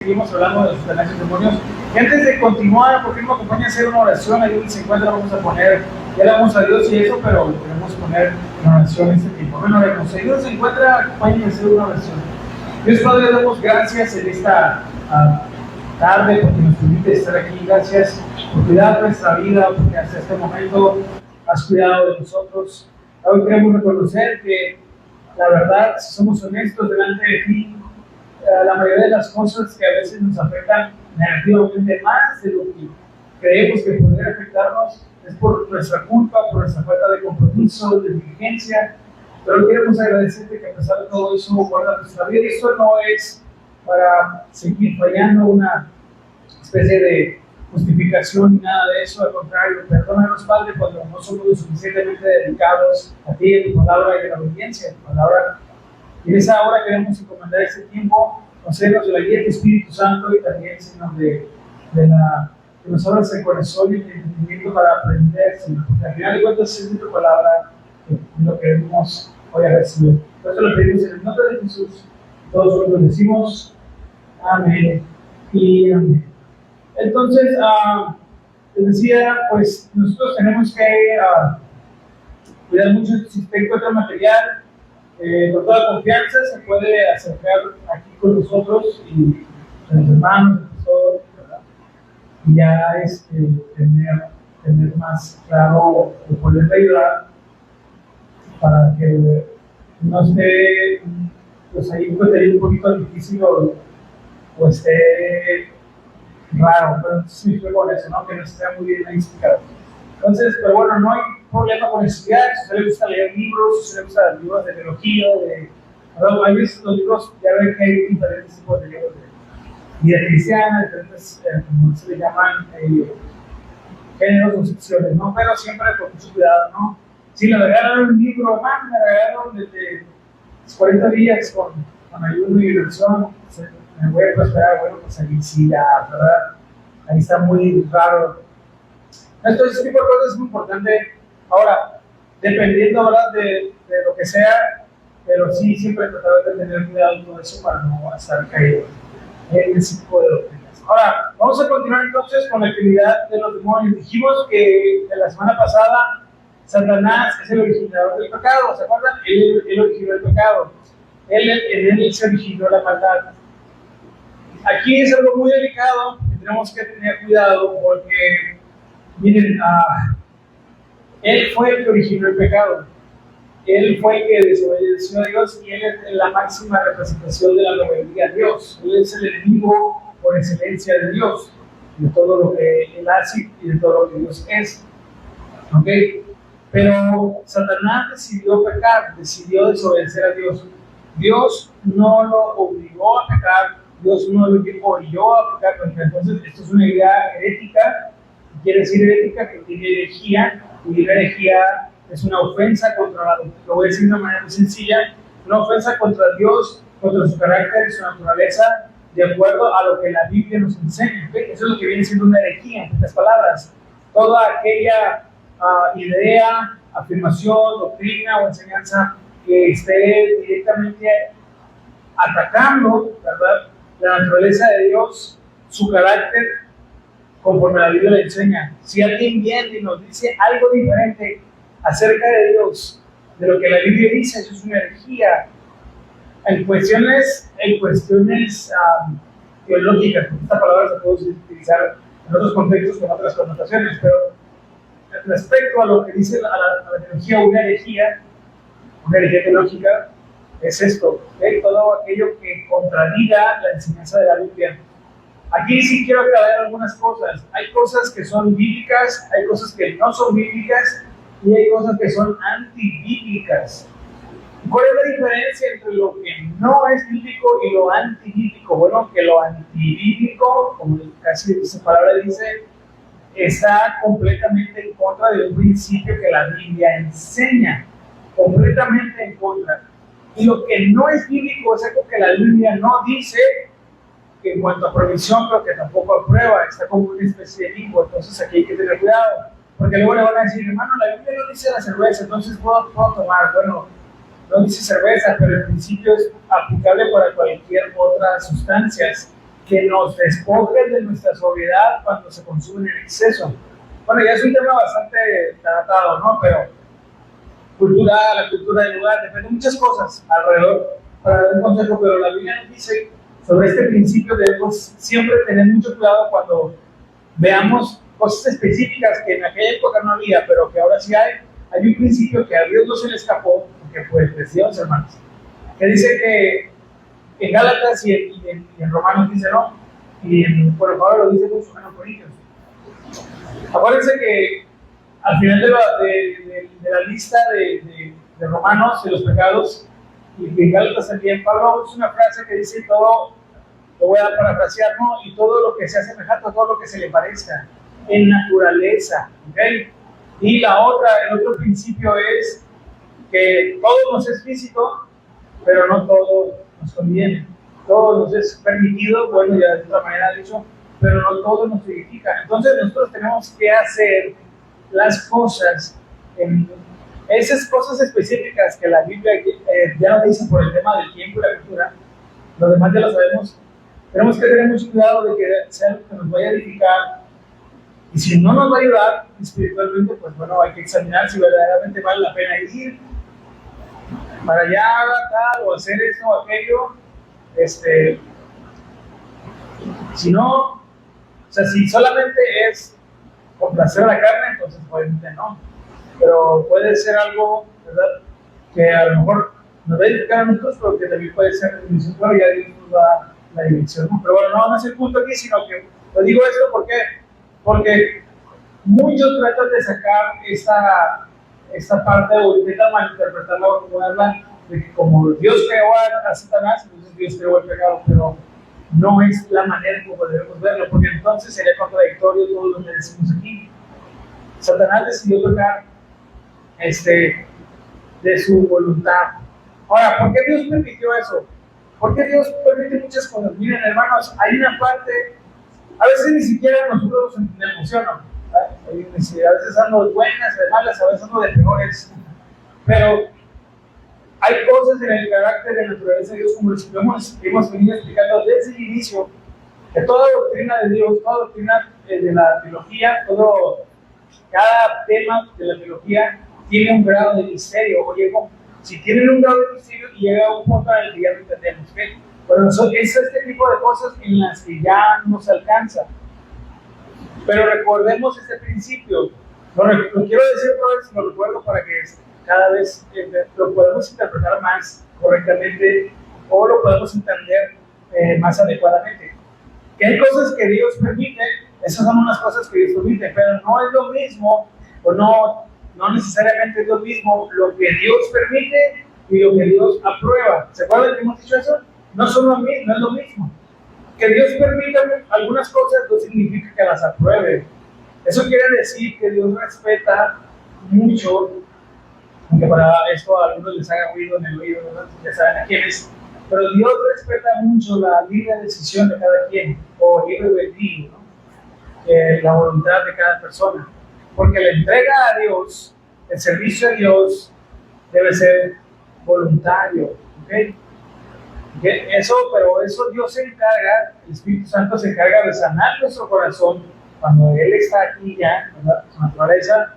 Seguimos hablando de los ganancias demonios. Y antes de continuar, ¿por qué no me acompaña a hacer una oración? Ahí donde se encuentra, vamos a poner, ya le damos a Dios y eso, pero queremos poner una oración en este tiempo. Bueno, ahí donde se encuentra, acompáñenme a hacer una oración. Dios Padre, le damos gracias en esta tarde porque nos permite estar aquí. Gracias por cuidar nuestra vida, porque hasta este momento has cuidado de nosotros. Hoy queremos reconocer que, la verdad, si somos honestos delante de ti, la mayoría de las cosas que a veces nos afectan negativamente más de lo que creemos que podría afectarnos es por nuestra culpa, por nuestra falta de compromiso, de diligencia. Pero queremos agradecerte que a pesar de todo eso guarda nuestra vida. Y esto no es para seguir fallando, una especie de justificación ni nada de eso. Al contrario, perdónanos, Padre, cuando no somos lo suficientemente dedicados a ti, a tu palabra y a la obediencia de tu palabra. Y en esa hora queremos encomendar este tiempo, concedernos de la guía del Espíritu Santo y también, Señor, que nos abras el corazón y el entendimiento para aprender, Señor, porque al final de cuentas es de tu palabra lo que queremos hoy a recibir. Entonces lo pedimos en el nombre de Jesús. Todos juntos decimos amén y amén. Entonces, les decía, pues nosotros tenemos que cuidar mucho si usted encuentra material. Con toda confianza se puede acercar aquí con nosotros y con los hermanos, el profesor, ¿verdad? Y ya tener más claro o poder ayudar para que no esté pues ahí un poquito difícil o esté raro, pero sí estoy con eso, ¿no? Que no esté muy bien ahí explicado. Entonces, pero bueno, no hay problema con estudiar. Si a usted le gusta leer libros, si a usted le gusta leer libros de teología, hay veces los libros, ya ven que hay diferentes tipos de libros de vida cristiana, diferentes, como se le llaman, géneros o secciones, ¿no? Pero siempre con mucho cuidado, ¿no? Si le regalaron un libro, hermano, me regalaron desde 40 días con ayuno y diversión, me voy a esperar, bueno, pues ahí sí, ya, ¿verdad? Ahí está muy raro. Entonces, este tipo de cosas es muy importante. Ahora, dependiendo, ¿verdad?, de lo que sea, pero sí, siempre tratar de tener cuidado con todo eso para no estar caído en ese tipo de doctrinas. Ahora, vamos a continuar entonces con la actividad de los demonios. Dijimos que la semana pasada Satanás es el originador del pecado, ¿se acuerdan? Él originó el pecado. En él se originó la maldad. Aquí es algo muy delicado que tenemos que tener cuidado porque, miren, él fue el que originó el pecado. Él fue el que desobedeció a Dios y él es la máxima representación de la rebeldía a Dios. Él es el enemigo por excelencia de Dios, de todo lo que él hace y de todo lo que Dios es. ¿Ok? Pero Satanás decidió pecar, decidió desobedecer a Dios. Dios no lo obligó a pecar, Dios no lo orilló a pecar. Entonces, esto es una idea herética. Quiere decir herética que tiene herejía, y la herejía es una ofensa contra la doctrina. Lo voy a decir de una manera muy sencilla: una ofensa contra Dios, contra su carácter y su naturaleza, de acuerdo a lo que la Biblia nos enseña. ¿Okay? Eso es lo que viene siendo una herejía, en otras palabras. Toda aquella idea, afirmación, doctrina o enseñanza que esté directamente atacando, ¿verdad?, la naturaleza de Dios, su carácter, conforme la Biblia le enseña. Si alguien viene y nos dice algo diferente acerca de Dios, de lo que la Biblia dice, eso es una herejía. En cuestiones teológicas, porque esta palabra se puede utilizar en otros contextos con otras connotaciones, pero respecto a lo que dice la teología, una herejía teológica es esto, ¿okay? Todo aquello que contradiga la enseñanza de la Biblia. Aquí sí quiero aclarar algunas cosas. Hay cosas que son bíblicas, hay cosas que no son bíblicas y hay cosas que son antibíblicas. ¿Cuál es la diferencia entre lo que no es bíblico y lo antibíblico? Bueno, que lo antibíblico, como casi esa palabra dice, está completamente en contra de un principio que la Biblia enseña, completamente en contra. Y lo que no es bíblico es algo que la Biblia no dice, que en cuanto a provisión, pero que tampoco aprueba, está como una especie de limbo. Entonces aquí hay que tener cuidado, porque luego le van a decir: hermano, la Biblia no dice la cerveza, entonces puedo tomar. Bueno, no dice cerveza, pero el principio es aplicable para cualquier otra sustancia. que nos despojen de nuestra sobriedad cuando se consumen en exceso. Bueno, ya es un tema bastante tratado, ¿no? Pero cultural, la cultura del lugar, depende de muchas cosas alrededor para dar un consejo, pero la Biblia nos dice sobre este principio debemos siempre tener mucho cuidado cuando veamos cosas específicas que en aquella época no había, pero que ahora sí hay. Hay un principio que a Dios no se le escapó, que fue Dios, hermanos, que dice que en Gálatas y en Romanos dice no, y por favor lo dice mucho en Corintios. Acuérdense que al final de la lista de Romanos, de los pecados, y en Gálatas también, Pablo usa una frase que dice todo, lo voy a parafrasear, ¿no? Y todo lo que sea semejante a todo lo que se le parezca, en naturaleza, ¿ok? Y la otra, el otro principio es que todo nos es físico, pero no todo nos conviene. Todo nos es permitido, bueno, ya de otra manera dicho, pero no todo nos edifica. Entonces nosotros tenemos que hacer las cosas, esas cosas específicas que la Biblia ya nos dice por el tema del tiempo y la cultura, lo demás ya lo sabemos. Tenemos que tener mucho cuidado de que sea lo que nos vaya a edificar. Y si no nos va a ayudar espiritualmente, pues bueno, hay que examinar si verdaderamente vale la pena ir para allá, tal, o hacer esto o aquello. Si no, o sea, si solamente es complacer a la carne, entonces obviamente no. Pero puede ser algo, ¿verdad?, que a lo mejor nos va a edificar a nosotros, pero que también puede ser bendición, claro, ya Dios nos da la dirección, ¿no? Pero bueno, no es el punto aquí, sino que lo digo esto porque muchos tratan de sacar esta parte o intentan malinterpretarla o acomodarla de que como Dios creó a Satanás, entonces Dios creó el pecado, pero no es la manera como debemos verlo, porque entonces sería contradictorio todo lo que decimos aquí. Satanás decidió pecar de su voluntad. Ahora, ¿por qué Dios permitió eso? ¿Por qué Dios permite muchas cosas? Miren, hermanos, hay una parte, a veces ni siquiera nosotros nos entendemos, ¿sí o no? A veces ando de buenas, de malas, a veces ando de peores, pero hay cosas en el carácter de la naturaleza de Dios, como hemos venido explicando desde el inicio, que toda doctrina de Dios, toda doctrina de la teología, cada tema de la teología tiene un grado de misterio, si tienen un grado de misterio y llega a un punto en el que ya no entendemos, ¿qué? Bueno, es este tipo de cosas en las que ya nos alcanza. Pero recordemos este principio. Lo quiero decir otra vez, lo recuerdo para que cada vez lo podamos interpretar más correctamente o lo podemos entender más adecuadamente. Que hay cosas que Dios permite, esas son unas cosas que Dios permite, pero no es lo mismo, o no necesariamente es lo mismo lo que Dios permite y lo que Dios aprueba. ¿Se acuerdan que hemos dicho eso? No son lo mismo, no es lo mismo. Que Dios permita algunas cosas no significa que las apruebe. Eso quiere decir que Dios respeta mucho, aunque para esto a algunos les haga ruido en el oído, ¿verdad? Ya saben a quiénes, pero Dios respeta mucho la libre decisión de cada quien, o libre albedrío, ¿no? La voluntad de cada persona. Porque la entrega a Dios, el servicio a Dios, debe ser voluntario, ¿ok? Pero eso Dios se encarga, el Espíritu Santo se encarga de sanar nuestro corazón cuando Él está aquí ya, ¿verdad? Su naturaleza,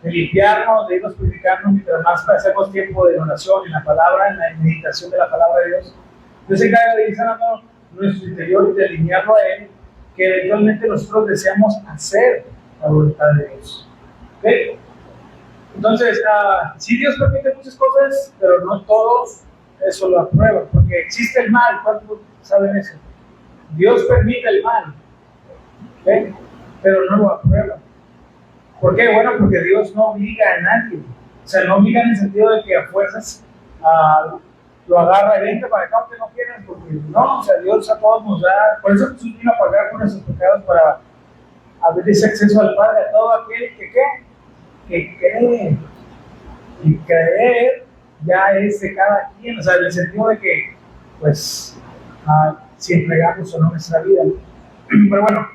de limpiarnos, de irnos purificando mientras más pasemos tiempo de oración en la palabra, en la meditación de la palabra de Dios. Dios se encarga de ir sanando nuestro interior y de alinearlo a Él, que eventualmente nosotros deseamos hacer la voluntad de Dios. ¿Okay? Entonces, sí, Dios permite muchas cosas, pero no todos eso lo aprueban, porque existe el mal. ¿Cuántos saben eso? Dios permite el mal, ¿okay? Pero no lo aprueba. ¿Por qué? Bueno, porque Dios no obliga a nadie. O sea, no obliga en el sentido de que a fuerzas lo agarra y vente para acá aunque no quieran, porque no, o sea, Dios a todos nos da. Por eso Jesús vino a pagar por nuestros pecados para abrir ese acceso al Padre a todo aquel que cree. Y creer ya es de cada quien, o sea, en el sentido de que, pues, si entregamos o no nuestra vida. Pero bueno,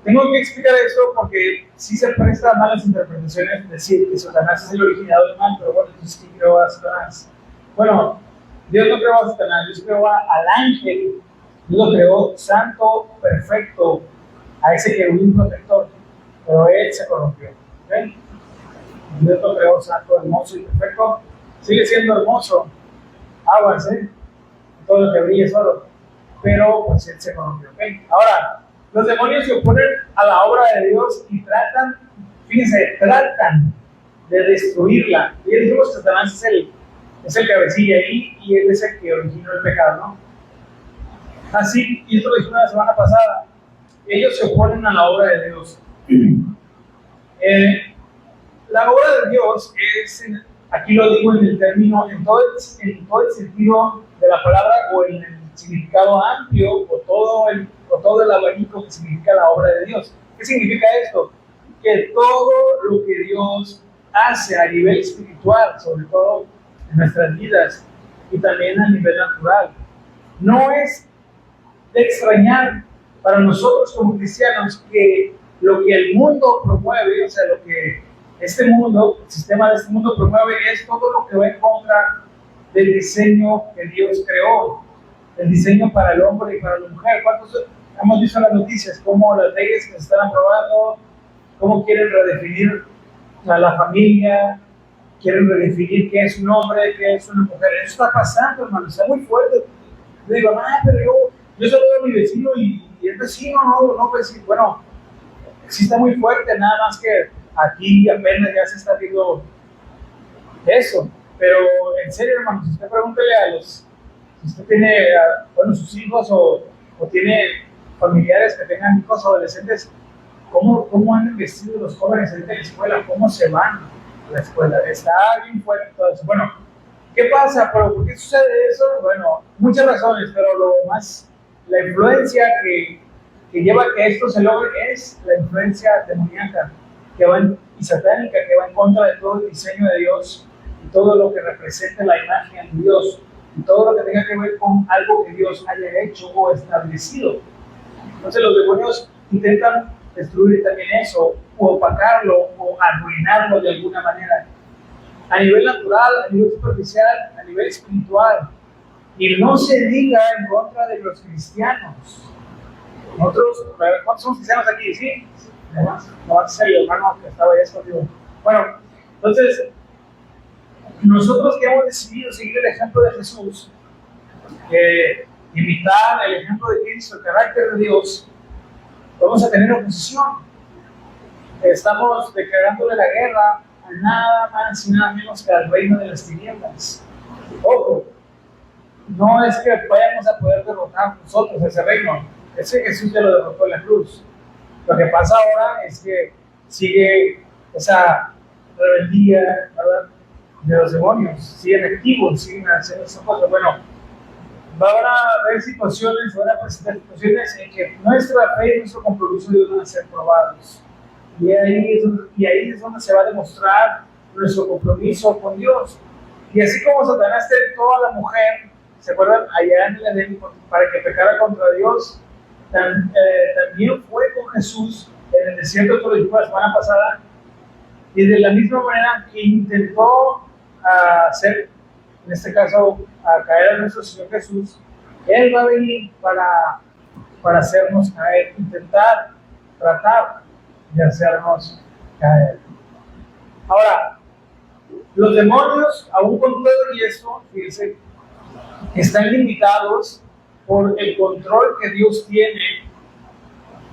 tengo que explicar esto porque sí se presta a malas interpretaciones decir que Satanás es el originador del mal, pero bueno, entonces ¿quién creó a Satanás? Bueno, Dios no creó a Satanás, Dios creó al ángel Dios lo creó santo, perfecto, a ese querubín protector, pero él se corrompió. ¿Okay? Dios lo creó santo, hermoso y perfecto. Sigue siendo hermoso, aguas, todo lo que brilla es oro, pero pues él se corrompió. ¿Okay? Ahora, los demonios se oponen a la obra de Dios y tratan de destruirla. Y ya dijimos que Satanás es el cabecilla ahí y él es el que originó el pecado, ¿no? Así, y esto lo dijimos la semana pasada, ellos se oponen a la obra de Dios. La obra de Dios es, aquí lo digo en el término, en todo el sentido de la palabra o en el significado amplio o todo el abanico que significa la obra de Dios. ¿Qué significa esto? Que todo lo que Dios hace a nivel espiritual, sobre todo en nuestras vidas y también a nivel natural, no es de extrañar para nosotros como cristianos que lo que el mundo promueve, o sea, lo que este mundo, el sistema de este mundo promueve es todo lo que va en contra del diseño que Dios creó, el diseño para el hombre y para la mujer. ¿Cuántos hemos visto en las noticias cómo las leyes que se están aprobando, cómo quieren redefinir a la familia, quieren redefinir qué es un hombre, qué es una mujer? Eso está pasando, hermano, está muy fuerte. Yo digo, pero yo saludo a mi vecino y el vecino no vecino. Bueno, sí está muy fuerte, nada más que aquí apenas ya se está viendo eso. Pero en serio, hermano, si usted pregúntele si usted tiene, sus hijos o tiene familiares que tengan hijos adolescentes, ¿cómo han vestido los jóvenes en la escuela? ¿Cómo se van a la escuela? Está bien fuerte todo eso. Bueno, ¿qué pasa? ¿Pero por qué sucede eso? Bueno, muchas razones, pero la influencia que lleva a que esto se logre es la influencia demoníaca y satánica que va en contra de todo el diseño de Dios y todo lo que representa la imagen de Dios y todo lo que tenga que ver con algo que Dios haya hecho o establecido. Entonces los demonios intentan destruir también eso, o opacarlo, o arruinarlo de alguna manera. A nivel natural, a nivel superficial, a nivel espiritual. Y no se diga en contra de los cristianos. Nosotros, ¿cuántos somos cristianos aquí? ¿Sí? No, es el hermano que estaba ahí escondido. Bueno, entonces, nosotros que hemos decidido seguir el ejemplo de Jesús, imitar el ejemplo de Cristo, el carácter de Dios, vamos a tener oposición. Estamos declarándole la guerra a nada más y nada menos que al reino de las tinieblas. Ojo, no es que vayamos a poder derrotar nosotros ese reino, ese Jesús ya lo derrotó en la cruz. Lo que pasa ahora es que sigue esa rebeldía, ¿verdad?, de los demonios, siguen activos, siguen haciendo esas cosas. Bueno, van a haber situaciones, van a presentar situaciones en que nuestra fe y nuestro compromiso de Dios van a ser probados. Y ahí es donde se va a demostrar nuestro compromiso con Dios. Y así como Satanás tentó a la mujer, ¿se acuerdan? Allá en el Edén, para que pecara contra Dios, también fue con Jesús en el desierto, esto lo dijimos la semana pasada, y de la misma manera que intentó hacer, en este caso, a caer a nuestro Señor Jesús, Él va a venir para hacernos caer, tratar de hacernos caer. Ahora, los demonios, aún con todo y eso, fíjense, están limitados por el control que Dios tiene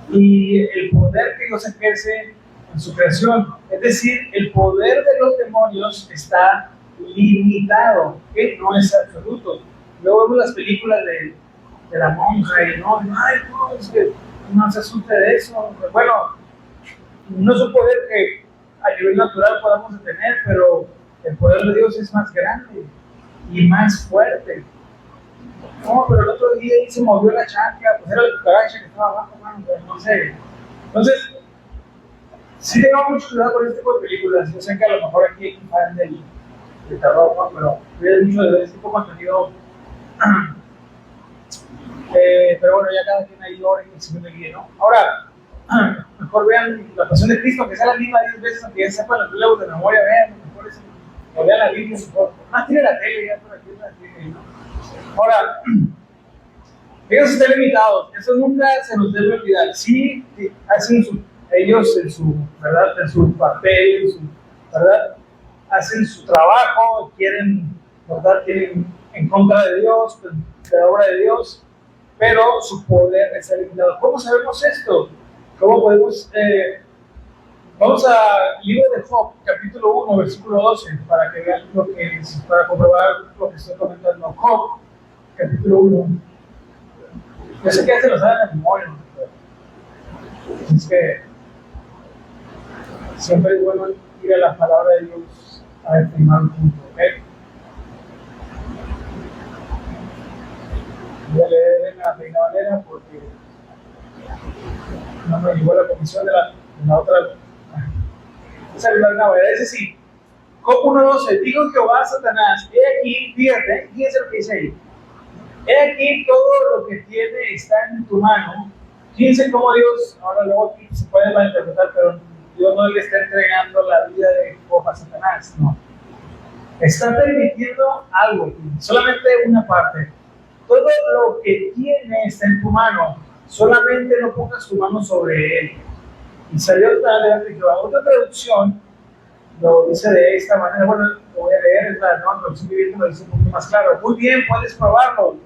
y el poder que Dios ejerce en su creación. Es decir, el poder de los demonios está limitado, que no es absoluto. Luego vemos las películas de la monja y no, es que no se asuste de eso. Bueno, no es un poder que a nivel natural podamos tener, pero el poder de Dios es más grande y más fuerte. No, pero el otro día ahí se movió la chancla, pues era la cucaracha que estaba abajo, no sé. Entonces, sí tengamos mucho cuidado con este tipo de películas. Yo sé que a lo mejor aquí hay un fan del terror, ¿no? Pero cuiden mucho de este tipo de contenido. Pero bueno, ya cada quien ahí ora y se me guíe, ¿no? Ahora, mejor vean la Pasión de Cristo, que sea la misma 10 veces, aunque ya sepan los relevos de memoria, vean la Biblia, mejor. Tiene la tele ya por aquí, ¿no? Ahora, Ellos están limitados, eso nunca se nos debe olvidar. Sí, hacen ellos en su, ¿verdad? En su papel, ¿verdad? Hacen su trabajo, quieren, ¿verdad? Quieren en contra de Dios, de la obra de Dios, pero su poder está limitado. ¿Cómo sabemos esto? ¿Cómo podemos? Vamos al libro de Job, capítulo 1, versículo 12, para que vean lo que es, para comprobar lo que estoy comentando. Job, capítulo 1. Yo sé que ya se lo saben de memoria, ¿no? Es que siempre es bueno ir a la palabra de Dios a estimar un punto, ¿ok? Voy a leer en la Reina Valera porque no me llegó la comisión de la otra. Esa es la Reina Valera, es decir, Job 1:12, dijo Jehová a Satanás, he aquí, fíjense lo que dice ahí. He aquí todo lo que tiene está en tu mano. Fíjense cómo Dios, ahora luego aquí se puede malinterpretar, pero Dios no le está entregando la vida de Job a Satanás, no. Está permitiendo algo, solamente una parte. Todo lo que tiene está en tu mano, solamente no pongas tu mano sobre él. Y salió delante de Jehová. Otra traducción lo dice de esta manera, bueno, lo voy a leer, es la nueva traducción viviente, lo dice un poquito más claro. Muy bien, puedes probarlo.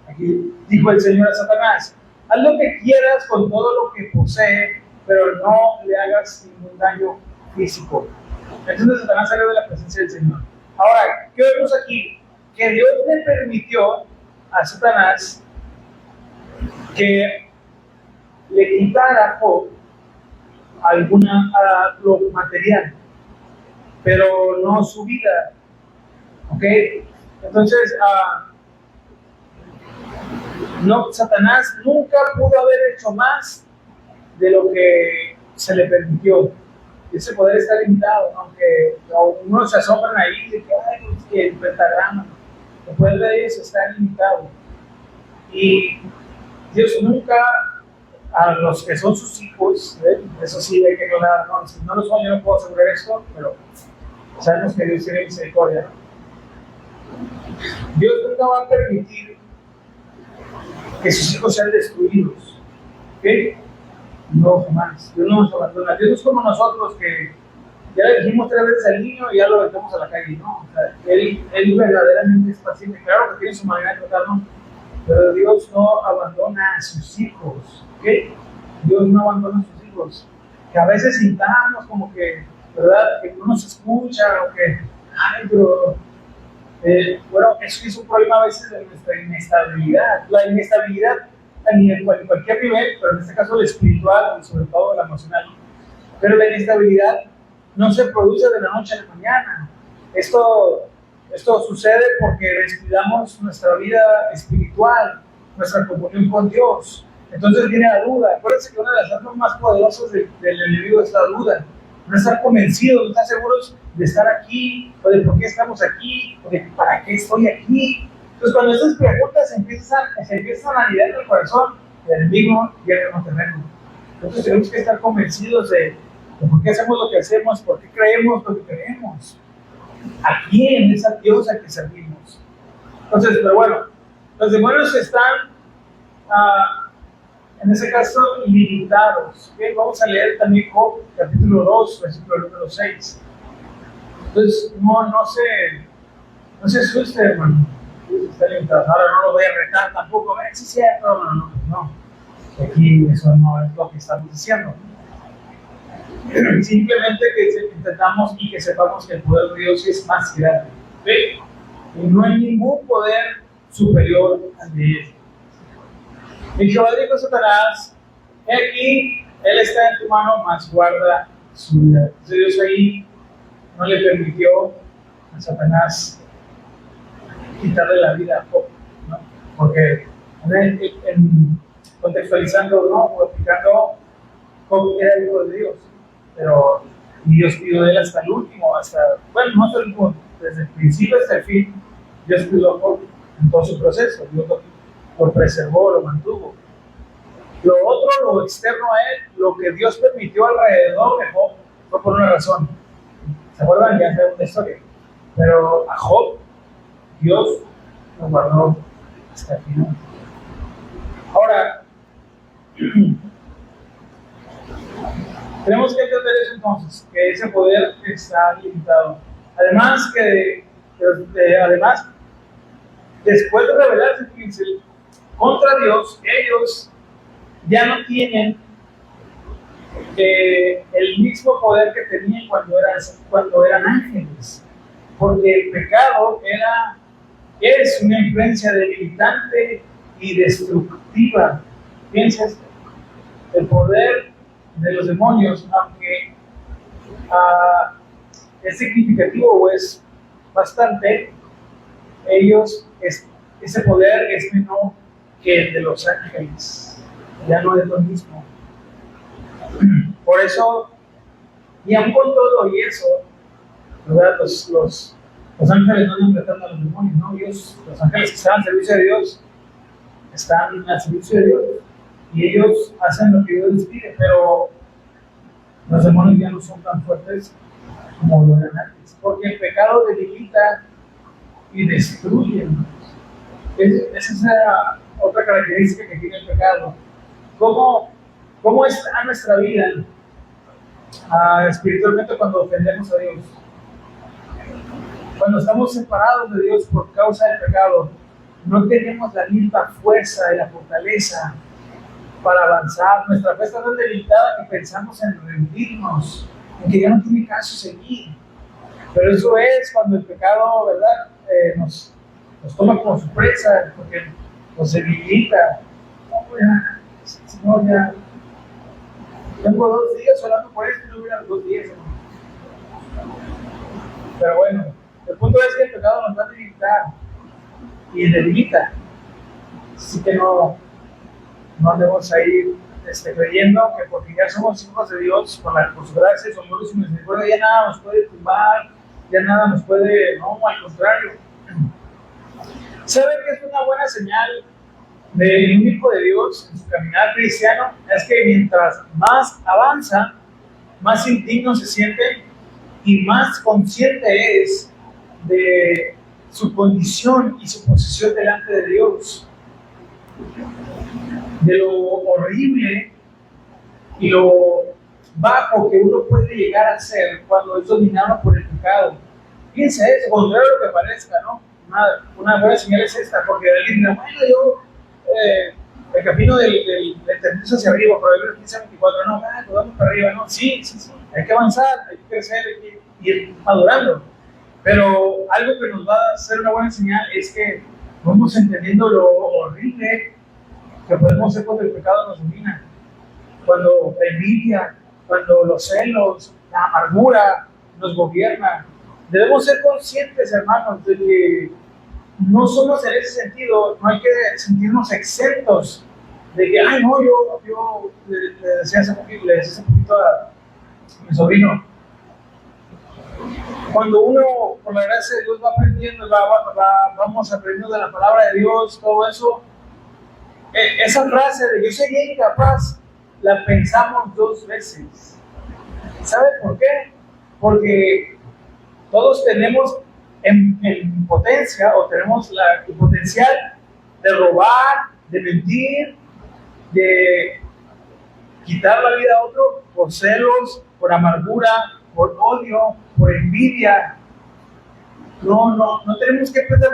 Aquí dijo el Señor a Satanás, haz lo que quieras con todo lo que posee, pero no le hagas ningún daño físico. Entonces Satanás salió de la presencia del Señor. Ahora, ¿qué vemos aquí? Que Dios le permitió a Satanás que le quitara a Job lo material, pero no su vida. ¿Ok? Entonces, no, Satanás nunca pudo haber hecho más de lo que se le permitió. Ese poder está limitado, aunque unos se asombran ahí de que el pentagrama, el poder de ellos está limitado. Y Dios nunca, a los que son sus hijos, eso sí hay que aclarar, no, si no lo son, yo no puedo asegurar esto, pero sabemos que Dios tiene misericordia, ¿no? Dios nunca va a permitir que sus hijos sean destruidos, ¿ok? No, jamás. Dios no nos abandona. Dios no es como nosotros que ya le dijimos 3 veces al niño y ya lo metemos a la calle, ¿no? O sea, él verdaderamente es paciente. Claro que tiene su manera de tratarnos, pero Dios no abandona a sus hijos, ¿ok? Dios no abandona a sus hijos. Que a veces sintamos como que, ¿verdad? Que no nos escucha o que, ay, pero... bueno, eso es un problema a veces de nuestra inestabilidad. La inestabilidad en cualquier nivel, pero en este caso el espiritual y sobre todo la emocional. Pero la inestabilidad no se produce de la noche a la mañana. Esto sucede porque descuidamos nuestra vida espiritual, nuestra comunión con Dios. Entonces viene la duda. Acuérdense que una de las armas más poderosas del enemigo es la duda. No estar convencidos, no estar seguros de estar aquí, o de por qué estamos aquí, o de para qué estoy aquí. Entonces, cuando estas preguntas se empiezan a anidar en el corazón, el enemigo pierde el terreno. Entonces, tenemos que estar convencidos de por qué hacemos lo que hacemos, por qué creemos lo que creemos, a quién es a Dios al que servimos. Entonces, pero bueno, los demonios están, en ese caso, limitados. ¿Okay? Vamos a leer también Job, capítulo 2, versículo número 6. Entonces, no se asuste, hermano. Está limitado. Ahora no lo voy a retar tampoco. Sí, es cierto. No. Aquí eso no es lo que estamos diciendo. Simplemente que intentamos y que sepamos que el poder de Dios es más grande. ¿Sí? Y no hay ningún poder superior al de Él. Y Jehová dijo a Satanás, he aquí, Él está en tu mano, mas guarda su vida. Entonces Dios ahí no le permitió a Satanás quitarle la vida a Job, ¿no? Porque contextualizando, ¿no? O explicando, Job era hijo de Dios, pero Dios cuidó de él hasta el último, bueno, no hasta el último, desde el principio hasta el fin, Dios cuidó a Job en todo su proceso, Dios lo preservó, lo mantuvo. Lo otro, lo externo a él, lo que Dios permitió alrededor de Job, fue por una razón. ¿Se acuerdan? Ya sabemos la historia. Pero a Job, Dios lo guardó hasta el final. Ahora, tenemos que entender eso entonces, que ese poder está limitado. Además, además, después de rebelarse, fíjense, contra Dios, ellos ya no tienen el mismo poder que tenían cuando eran ángeles, porque el pecado es una influencia debilitante y destructiva. Piensa esto, el poder de los demonios, aunque es significativo o es bastante, ese poder es menor que el de los ángeles, ya no es lo mismo. Por eso, y aún con todo y eso, ¿verdad? Los ángeles no andan retando a los demonios, ¿no? Los ángeles que están al servicio de Dios, están al servicio de Dios, y ellos hacen lo que Dios les pide, pero los demonios ya no son tan fuertes como lo eran antes, porque el pecado debilita y destruye. Esa es otra característica que tiene el pecado. ¿Cómo está nuestra vida espiritualmente cuando ofendemos a Dios? Cuando estamos separados de Dios por causa del pecado, no tenemos la misma fuerza y la fortaleza para avanzar. Nuestra fe está tan debilitada que pensamos en rendirnos, en que ya no tiene caso seguir. Pero eso es cuando el pecado, ¿verdad? Nos toma como sorpresa, porque nos debilita. Señor, ya tengo 2 días orando por esto y no hubiera 2 días. Pero bueno, el punto es que el pecado nos va a debilitar y debilita. Así que no andemos ahí creyendo que porque ya somos hijos de Dios, por su gracia, su amor y su misericordia, ya nada nos puede tumbar, ya nada nos puede, no, al contrario. ¿Saben qué es una buena señal del hijo de Dios en su caminar cristiano? Es que mientras más avanza, más indigno se siente y más consciente es de su condición y su posición delante de Dios, de lo horrible y lo bajo que uno puede llegar a ser cuando es dominado por el pecado. Fíjense eso, contrario a lo que parezca, ¿no? Una buena señal es esta, porque alguien dice, bueno, yo el camino del tendencia hacia arriba, Proverbios 15:24, no, pues vamos para arriba, no, sí, hay que avanzar, hay que crecer, hay que ir madurando. Pero algo que nos va a hacer una buena señal es que vamos entendiendo lo horrible que podemos ser cuando el pecado nos domina, cuando la envidia, cuando los celos, la amargura nos gobierna. Debemos ser conscientes, hermanos, de que no somos en ese sentido, no hay que sentirnos exentos de que, ay, no, yo le decía hace poquito a mi sobrino, cuando uno, por la gracia de Dios, va aprendiendo, vamos aprendiendo de la palabra de Dios, todo eso, esa frase de yo sería incapaz, la pensamos 2 veces. ¿Sabe por qué? Porque todos tenemos en potencia, o tenemos el potencial de robar, de mentir, de quitar la vida a otro por celos, por amargura, por odio, por envidia. No tenemos que pensar,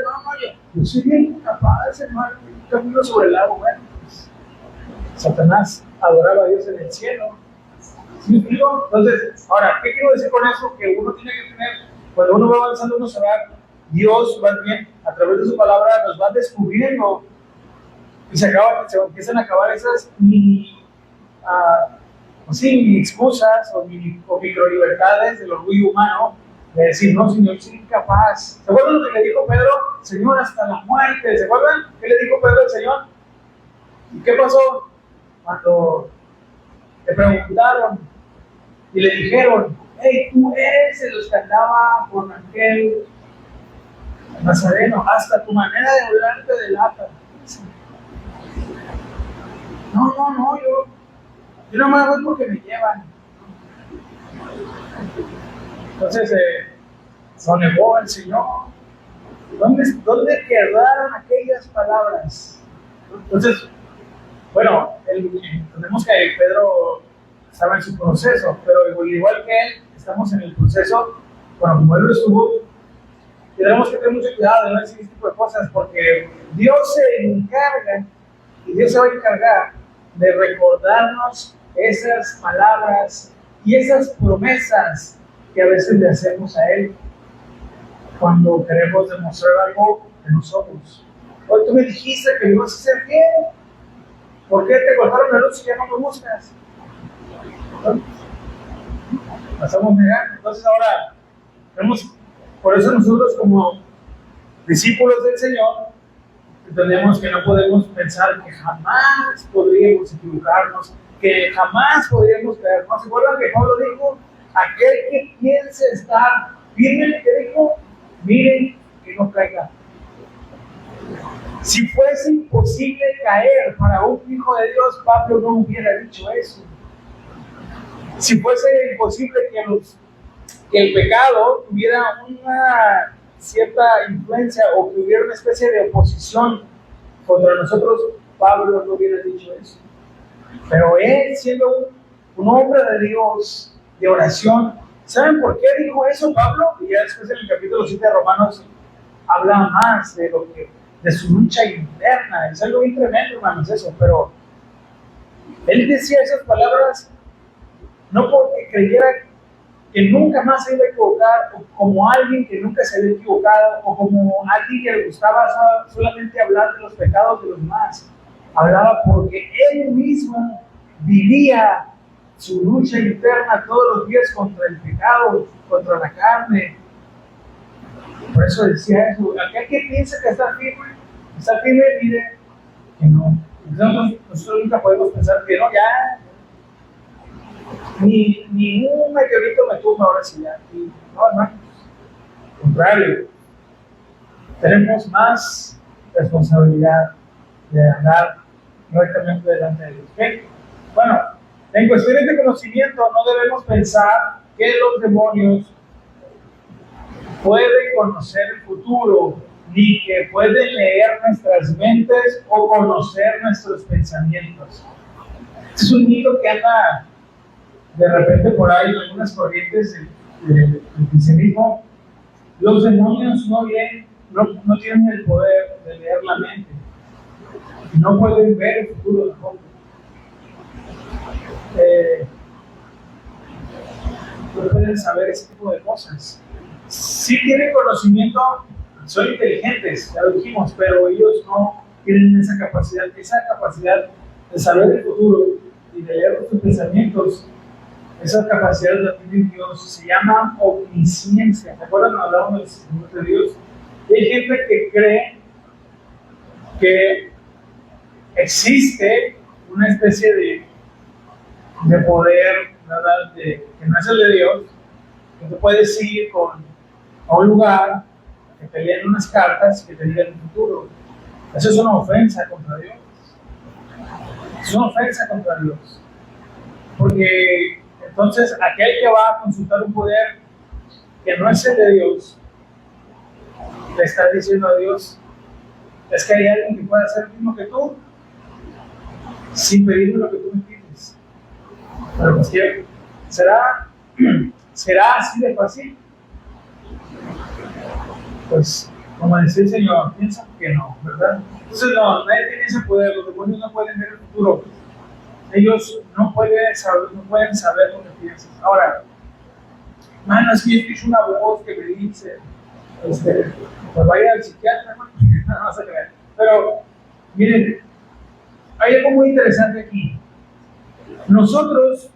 yo soy bien capaz, hermano, yo camino sobre el agua. Bueno, pues, Satanás adoraba a Dios en el cielo. ¿Sí me explico? Entonces, ahora, ¿qué quiero decir con eso? Que uno tiene que tener, cuando uno va avanzando, uno se va, Dios más bien, a través de su palabra, nos va descubriendo y se empiezan a acabar esas ni excusas o micro libertades del orgullo humano, de decir, no, Señor, soy incapaz. ¿Se acuerdan lo que le dijo Pedro? Señor, hasta la muerte. ¿Se acuerdan qué le dijo Pedro al Señor? ¿Y qué pasó? Cuando le preguntaron y le dijeron, hey, tú eres de los que andaba con aquel Nazareno, hasta tu manera de hablar te delata. No, yo no me voy porque me llevan. Entonces, lo negó el Señor. ¿Dónde quedaron aquellas palabras? Entonces, Bueno, tenemos que Pedro estaba en su proceso, pero igual que él, estamos en el proceso, bueno, como él lo estuvo, y tenemos que tener mucho cuidado de no decir este tipo de cosas, porque Dios se encarga, y Dios se va a encargar de recordarnos esas palabras y esas promesas que a veces le hacemos a Él cuando queremos demostrar algo de nosotros. Hoy tú me dijiste que ibas a ser fiel. ¿Por qué te cortaron la luz y ya no me buscas? ¿No? La estamos negando. Entonces ahora, por eso nosotros como discípulos del Señor, entendemos que no podemos pensar que jamás podríamos equivocarnos, que jamás podríamos caernos. ¿Se acuerdan que Pablo dijo? Aquel que piense estar firme, ¿qué dijo? Miren que no caiga. Si fuese imposible caer para un hijo de Dios, Pablo no hubiera dicho eso. Si fuese imposible que el pecado tuviera una cierta influencia o que hubiera una especie de oposición contra nosotros, Pablo no hubiera dicho eso. Pero él, siendo un hombre de Dios, de oración, ¿saben por qué dijo eso Pablo? Y ya después en el capítulo 7 de Romanos habla más de su lucha interna. Es algo bien tremendo, hermanos, eso. Pero él decía esas palabras no porque creyera que nunca más se iba a equivocar, o como alguien que nunca se había equivocado, o como alguien que le gustaba solamente hablar de los pecados de los demás. Hablaba porque él mismo vivía su lucha interna todos los días contra el pecado, contra la carne. Por eso decía eso. Aquel que piensa que está firme, mire que no. Nosotros nunca podemos pensar que no, ya. Ni un meteorito me tumba ahora sí ya. No, hermanos. Al contrario, tenemos más responsabilidad de andar rectamente delante de Dios. ¿Okay? Bueno, en cuestiones de conocimiento no debemos pensar que los demonios pueden conocer el futuro, ni que pueden leer nuestras mentes o conocer nuestros pensamientos. Este es un mito que anda de repente por ahí en algunas corrientes del cristianismo. Los demonios no tienen el poder de leer la mente, no pueden ver el futuro tampoco. No pueden saber ese tipo de cosas. Sí tienen conocimiento, son inteligentes, ya lo dijimos, pero ellos no tienen esa capacidad de saber el futuro y de leer sus pensamientos. Esa capacidad la tiene Dios, se llama omnisciencia. ¿Se acuerdan cuando hablamos de Dios? Y hay gente que cree que existe una especie de poder, ¿verdad? Que no es el de Dios, que tú puedes ir a un lugar, que te leen unas cartas que te digan el futuro. Eso es una ofensa contra Dios. Es una ofensa contra Dios. Porque entonces aquel que va a consultar un poder que no es el de Dios, le está diciendo a Dios, es que hay alguien que puede hacer lo mismo que tú, sin pedirme lo que tú me pides. Pero pues que será así de fácil. Pues, como decía el Señor, piensa que no, ¿verdad? Entonces, no, nadie tiene ese poder, los demonios no pueden ver el futuro. Ellos no pueden saber lo que piensas. Ahora, mano, es que yo escucho una voz que me dice, pues vaya al psiquiatra, hermano, no vas a creer. Pero, miren, hay algo muy interesante aquí. Nosotros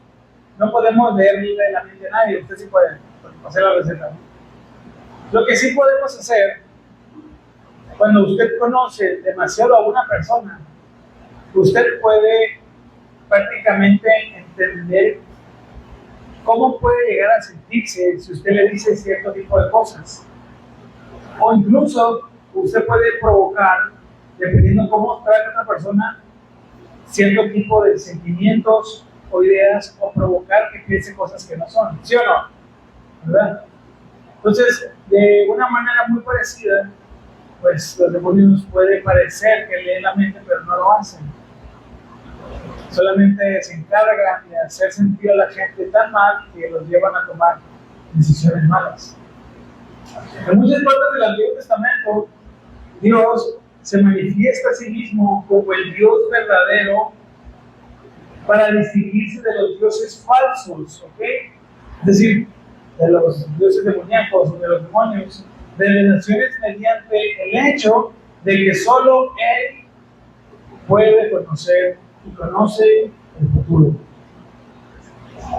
no podemos leerle la mente a nadie, usted sí puede hacer la receta. Lo que sí podemos hacer, cuando usted conoce demasiado a una persona, usted puede prácticamente entender cómo puede llegar a sentirse si usted le dice cierto tipo de cosas. O incluso usted puede provocar, dependiendo de cómo trata a otra persona, cierto tipo de sentimientos o ideas, o provocar que piense cosas que no son. ¿Sí o no? ¿Verdad? Entonces, de una manera muy parecida, pues los demonios puede parecer que leen la mente, pero no lo hacen. solamente se encargan de hacer sentir a la gente tan mal que los llevan a tomar decisiones malas. En muchas partes del Antiguo Testamento, Dios se manifiesta a sí mismo como el Dios verdadero para distinguirse de los dioses falsos, ¿ok? Es decir, de los dioses demoníacos o de los demonios, de las naciones mediante el hecho de que solo Él puede conocer y conoce el futuro.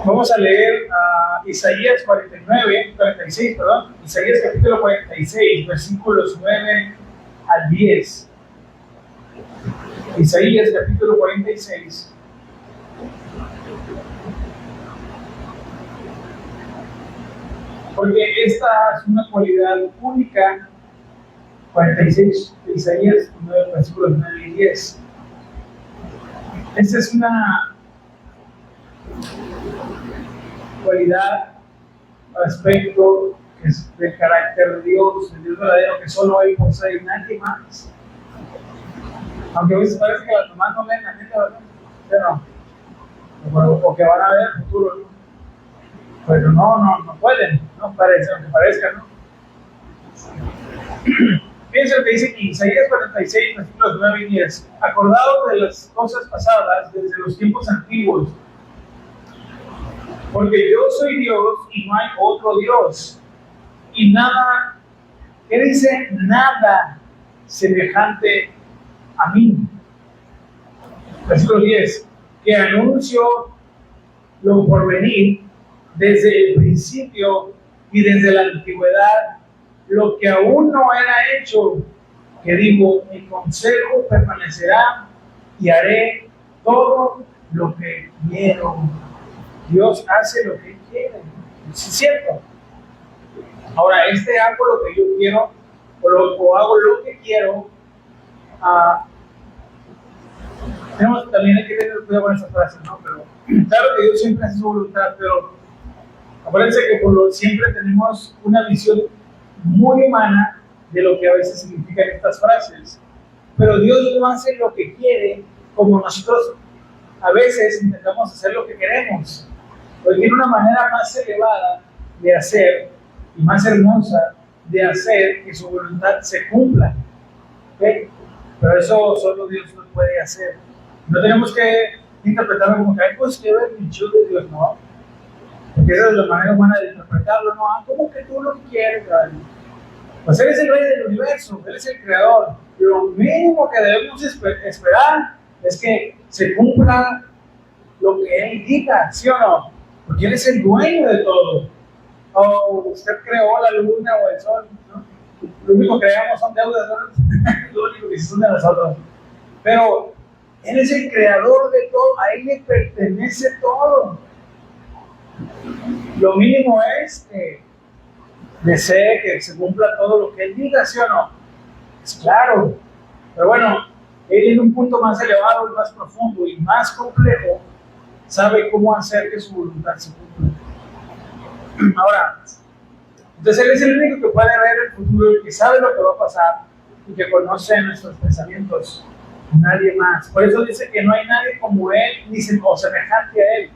Vamos a leer a Isaías 46, Isaías capítulo 46, versículos 9 al 10. Isaías capítulo 46. Porque esta es una cualidad única. 46 de Isaías 9, versículos 9 y 10. Esta es una cualidad, aspecto que es del carácter de Dios, el Dios verdadero que solo Él posee y nadie más. Aunque a veces parece que las mamás no ven la gente, ¿verdad? Pero, o que van a ver el futuro, ¿no? Pero no pueden, no parece, aunque parezca, ¿no? Fíjense lo que dice aquí, Isaías 46, versículos 9 y 10. Acordaos de las cosas pasadas desde los tiempos antiguos, porque yo soy Dios y no hay otro Dios, y nada, ¿qué dice? Nada semejante a mí. Versículo 10, que anuncio lo por venir desde el principio y desde la antigüedad, lo que aún no era hecho, que digo, mi consejo permanecerá y haré todo lo que quiero. Dios hace lo que quiere, es cierto. Ahora, hago lo que yo quiero, o hago lo que quiero. También hay que tener cuidado con esa frase, ¿no? Pero claro que Dios siempre hace su voluntad, pero acuérdense que siempre tenemos una visión muy humana de lo que a veces significan estas frases. Pero Dios no hace lo que quiere como nosotros a veces intentamos hacer lo que queremos. Porque tiene una manera más elevada de hacer y más hermosa de hacer que su voluntad se cumpla. ¿Okay? Pero eso solo Dios lo puede hacer. No tenemos que interpretarlo como que hay pues que ver el dicho de Dios, no. Porque esa es la manera humana de interpretarlo, no. ¿Cómo que tú lo quieres, Gabriel? Pues Él es el rey del universo, Él es el creador. Lo mínimo que debemos esperar es que se cumpla lo que Él diga, ¿sí o no? Porque Él es el dueño de todo. O usted creó la luna o el sol, ¿no? Lo único que creamos son deudas, ¿no? Lo único que son de nosotros. Pero Él es el creador de todo, a Él le pertenece todo. Lo mínimo es que desee que se cumpla todo lo que Él diga, ¿sí o no? Es claro. Pero bueno, Él en un punto más elevado, más profundo y más complejo, sabe cómo hacer que su voluntad se cumpla. Ahora, entonces Él es el único que puede ver el futuro, el que sabe lo que va a pasar y que conoce nuestros pensamientos. Nadie más. Por eso dice que no hay nadie como Él ni semejante a Él.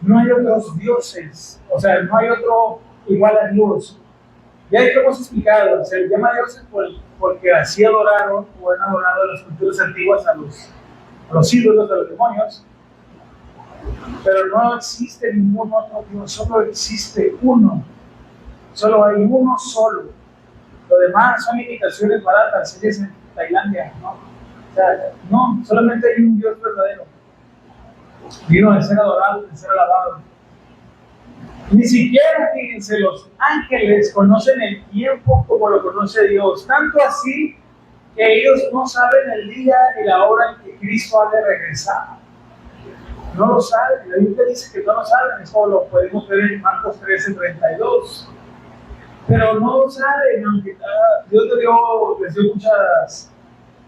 No hay otros dioses, o sea, no hay otro igual a Dios. Ya que hemos explicado, se le llama dioses porque así adoraron o han adorado en las culturas antiguas a los ídolos, a los demonios. Pero no existe ningún otro Dios, solo existe uno. Solo hay uno solo. Lo demás son imitaciones baratas, si es en Tailandia, ¿no? O sea, no, solamente hay un Dios verdadero. Vino de ser adorado, de ser alabado. Ni siquiera, fíjense, los ángeles conocen el tiempo como lo conoce Dios. Tanto así que ellos no saben el día ni la hora en que Cristo ha de regresar. No lo saben. La Biblia dice que no lo saben. Eso lo podemos ver en Marcos 13:32. Pero no lo saben, aunque Dios les dio muchas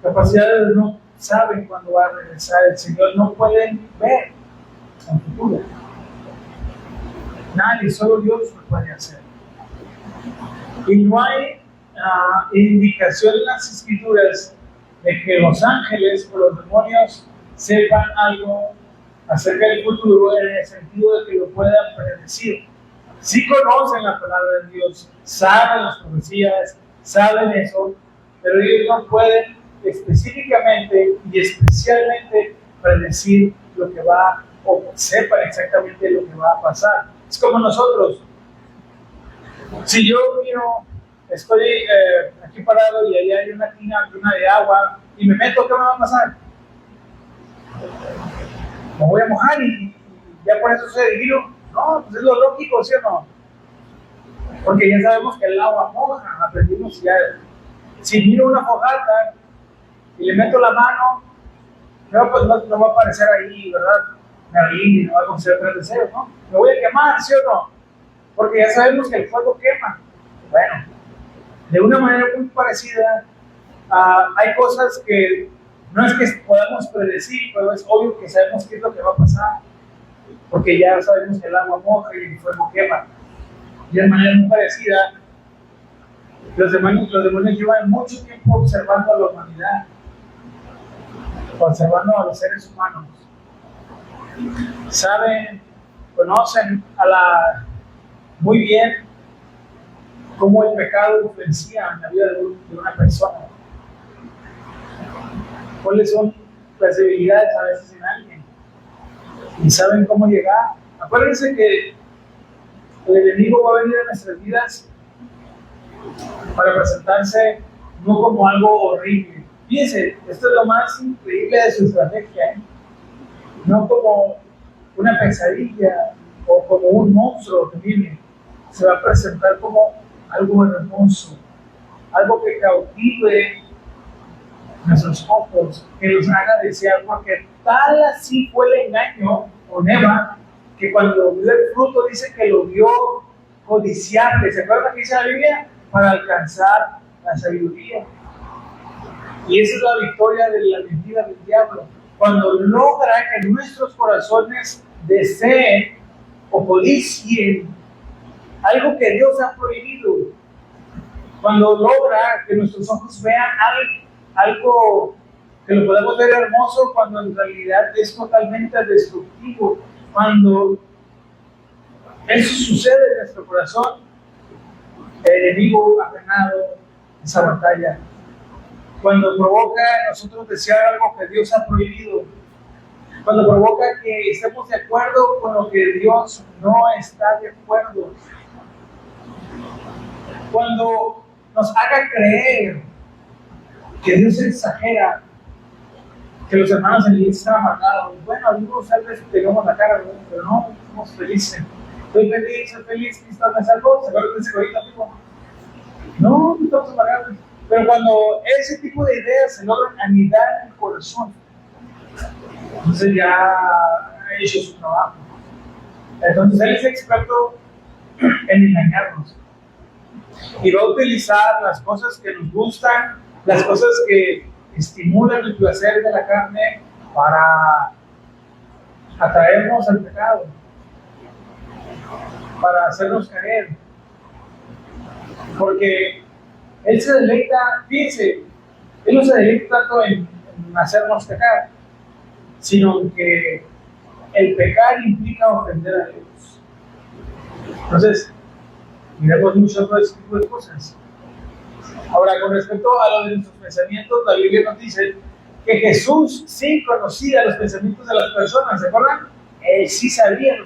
capacidades, no saben cuándo va a regresar el Señor, no pueden ver el futuro. Nadie, solo Dios lo puede hacer. Y no hay indicación en las Escrituras de que los ángeles o los demonios sepan algo acerca del futuro en el sentido de que lo puedan predecir. Sí conocen la palabra de Dios, saben las profecías, saben eso, pero ellos no pueden específicamente y especialmente predecir lo que va o sepan exactamente lo que va a pasar. Es como nosotros. Si yo miro, estoy aquí parado y allá hay una tina de agua y me meto, ¿qué me va a pasar? Me voy a mojar y ya por eso se divino. No, pues es lo lógico, ¿sí o no? Porque ya sabemos que el agua moja, aprendimos ya. Si miro una fogata y le meto la mano, no, pues no va a aparecer ahí, ¿verdad? Me alineo, no va a conocer tres deseos, ¿no? Me voy a quemar, ¿sí o no? Porque ya sabemos que el fuego quema. Bueno, de una manera muy parecida, hay cosas que no es que podamos predecir, pero es obvio que sabemos qué es lo que va a pasar. Porque ya sabemos que el agua moja y el fuego quema. Y de manera muy parecida, los demonios llevan mucho tiempo observando a la humanidad, observando a los seres humanos. Saben, conocen muy bien cómo el pecado influencia en la vida de una persona. ¿Cuáles son las debilidades a veces en alguien? Y saben cómo llegar. Acuérdense que el enemigo va a venir a nuestras vidas para presentarse no como algo horrible. Fíjense, esto es lo más increíble de su estrategia, ¿eh? No como una pesadilla o como un monstruo horrible. Se va a presentar como algo hermoso, algo que cautive nuestros ojos, que los haga desear, porque tal así fue el engaño con Eva, que cuando vio el fruto dice que lo vio codiciable. ¿Se acuerdan que dice la Biblia? Para alcanzar la sabiduría. Y esa es la victoria de la mentira del diablo. Cuando logra que nuestros corazones deseen o codicien algo que Dios ha prohibido. Cuando logra que nuestros ojos vean algo que lo podemos ver hermoso cuando en realidad es totalmente destructivo. Cuando eso sucede en nuestro corazón, el enemigo ha ganado esa batalla. Cuando provoca en nosotros desear algo que Dios ha prohibido, cuando provoca que estemos de acuerdo con lo que Dios no está de acuerdo, cuando nos haga creer que Dios exagera, que los hermanos en la iglesia están amargados. Bueno, algunos tal vez tengamos la cara, pero no, somos felices. Soy feliz, Cristo me salvó. ¿Se acuerdan de ese corito, amigo? No estamos amargados. Pero cuando ese tipo de ideas se logran anidar en el corazón, entonces ya ha hecho su trabajo. Entonces él es experto en engañarnos. Y va a utilizar las cosas que nos gustan, las cosas que estimulan el placer de la carne para atraernos al pecado, para hacernos caer. Porque Él se deleita, fíjense, Él no se deleita tanto en hacernos pecar, sino que el pecar implica ofender a Dios. Entonces, miremos mucho todo ese tipo de cosas. Ahora, con respecto a lo de nuestros pensamientos, la Biblia nos dice que Jesús sí conocía los pensamientos de las personas, ¿se acuerdan? Él sí sabía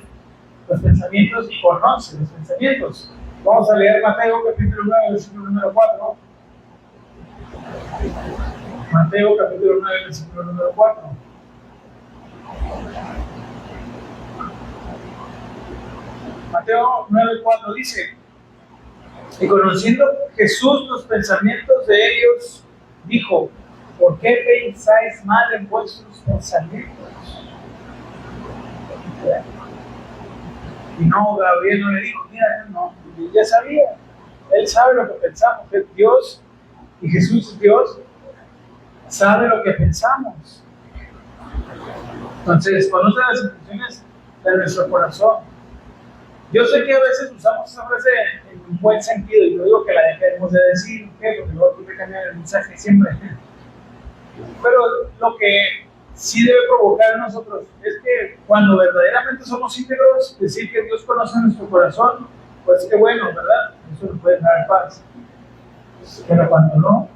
los pensamientos y conoce los pensamientos. Vamos a leer Mateo capítulo 9, versículo número 4. Mateo capítulo 9, versículo número 4. Mateo 9, 4 dice: y conociendo Jesús los pensamientos de ellos, dijo: ¿por qué pensáis mal en vuestros pensamientos? Y no, Gabriel no le dijo: mira, no, ya sabía, él sabe lo que pensamos, que Dios y Jesús es Dios, sabe lo que pensamos. Entonces, conoce las intenciones de nuestro corazón. Yo sé que a veces usamos esa frase en un buen sentido, y yo digo que la dejemos de decir, ¿qué? Porque luego tú te cambias el mensaje siempre. Pero lo que sí debe provocar en nosotros es que cuando verdaderamente somos íntegros, decir que Dios conoce nuestro corazón, pues qué bueno, ¿verdad? Eso nos puede dar paz. Pero cuando no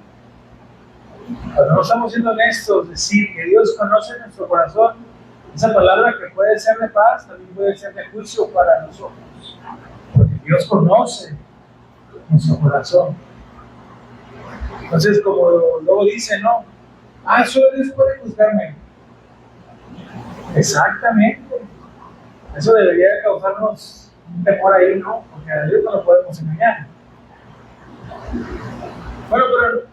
estamos siendo honestos, decir que Dios conoce nuestro corazón, esa palabra que puede ser de paz, también puede ser de juicio para nosotros. Porque Dios conoce nuestro corazón. Entonces, como luego dice, ¿no? Solo Dios puede juzgarme. Exactamente. Eso debería causarnos un temor ahí, ¿no? Porque a Dios no lo podemos engañar. Bueno, pero